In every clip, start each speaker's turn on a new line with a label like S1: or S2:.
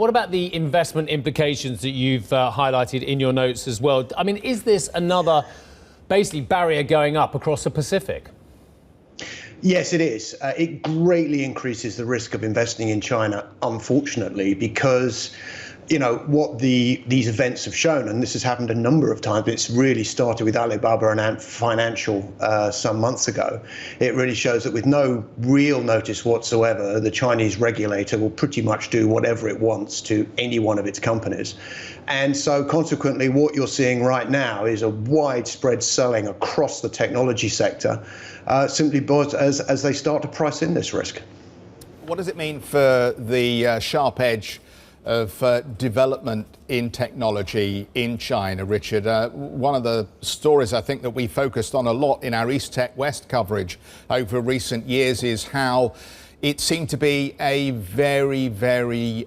S1: what about the investment implications that you've highlighted in your notes as well? I mean, is this another basically barrier going up across the Pacific?
S2: Yes, it is. It greatly increases the risk of investing in China, unfortunately, because what these events have shown, and this has happened a number of times. It's really started with Alibaba and Ant Financial some months ago. It really shows that with no real notice whatsoever, the Chinese regulator will pretty much do whatever it wants to any one of its companies. And so consequently, what you're seeing right now is a widespread selling across the technology sector, simply because as they start to price in this risk.
S3: What does it mean for the sharp edge of development in technology in China, Richard? One of the stories I think that we focused on a lot in our East Tech West coverage over recent years is how it seemed to be a very, very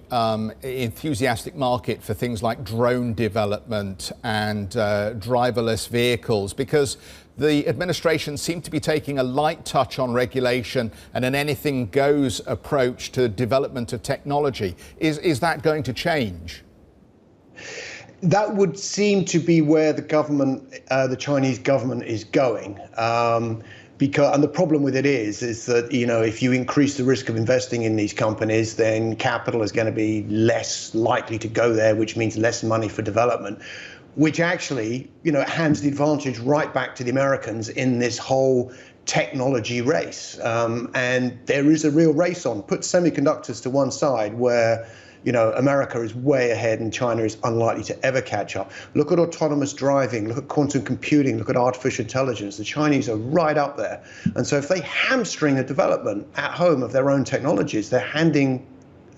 S3: enthusiastic market for things like drone development and driverless vehicles, because the administration seemed to be taking a light touch on regulation and an anything goes approach to development of technology. Is that going to change?
S2: That would seem to be where the government, the Chinese government, is going. And the problem with it is that, if you increase the risk of investing in these companies, then capital is going to be less likely to go there, which means less money for development, which actually, hands the advantage right back to the Americans in this whole technology race. And there is a real race on. Put semiconductors to one side, where America is way ahead and China is unlikely to ever catch up. Look at autonomous driving, look at quantum computing, look at artificial intelligence. The Chinese are right up there. And so if they hamstring the development at home of their own technologies, they're handing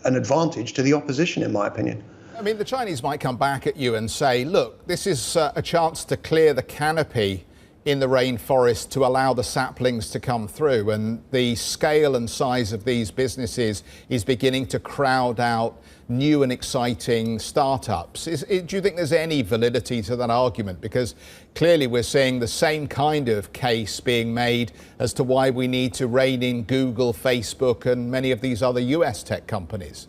S2: an advantage to the opposition, in my opinion.
S3: I mean, the Chinese might come back at you and say, look, this is a chance to clear the canopy in the rainforest to allow the saplings to come through. And the scale and size of these businesses is beginning to crowd out new and exciting startups. Do you think there's any validity to that argument? Because clearly we're seeing the same kind of case being made as to why we need to rein in Google, Facebook, and many of these other US tech companies.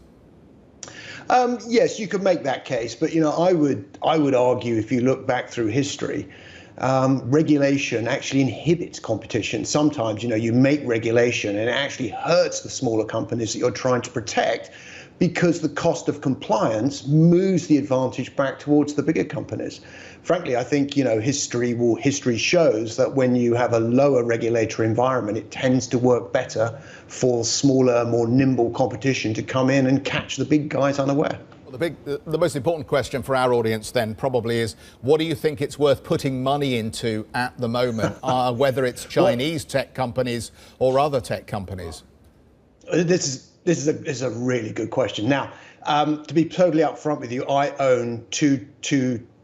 S2: Yes, you could make that case, but I would argue, if you look back through history, regulation actually inhibits competition. Sometimes, you make regulation and it actually hurts the smaller companies that you're trying to protect, because the cost of compliance moves the advantage back towards the bigger companies. Frankly, I think, history shows that when you have a lower regulatory environment, it tends to work better for smaller, more nimble competition to come in and catch the big guys unaware.
S3: Well, the most important question for our audience then probably is, what do you think it's worth putting money into at the moment, whether it's Chinese tech companies or other tech companies?
S2: This is a really good question. Now, to be totally upfront with you, I own two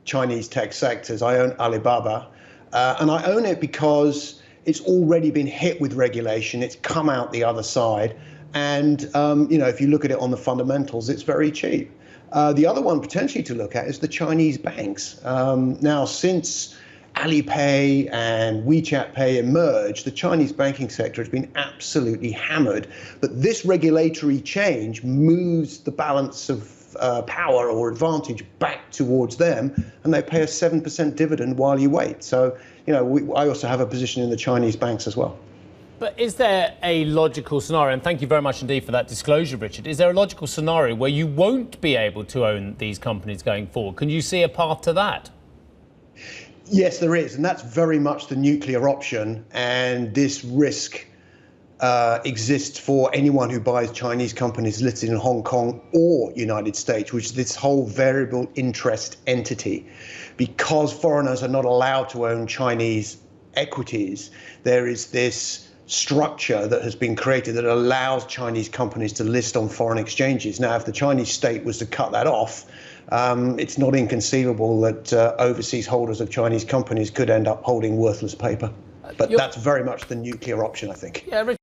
S2: Chinese tech sectors. I own Alibaba, and I own it because it's already been hit with regulation. It's come out the other side, and if you look at it on the fundamentals, it's very cheap. The other one potentially to look at is the Chinese banks. Now, since Alipay and WeChat Pay emerged, the Chinese banking sector has been absolutely hammered. But this regulatory change moves the balance of power or advantage back towards them, and they pay a 7% dividend while you wait. So, I also have a position in the Chinese banks as well.
S1: But is there a logical scenario, and thank you very much indeed for that disclosure, Richard, is there a logical scenario where you won't be able to own these companies going forward? Can you see a path to that?
S2: Yes, there is, and that's very much the nuclear option, and this risk exists for anyone who buys Chinese companies listed in Hong Kong or United States, which is this whole variable interest entity. Because foreigners are not allowed to own Chinese equities, there is this structure that has been created that allows Chinese companies to list on foreign exchanges. Now, if the Chinese state was to cut that off, it's not inconceivable that overseas holders of Chinese companies could end up holding worthless paper. But that's very much the nuclear option, I think.
S1: Yeah,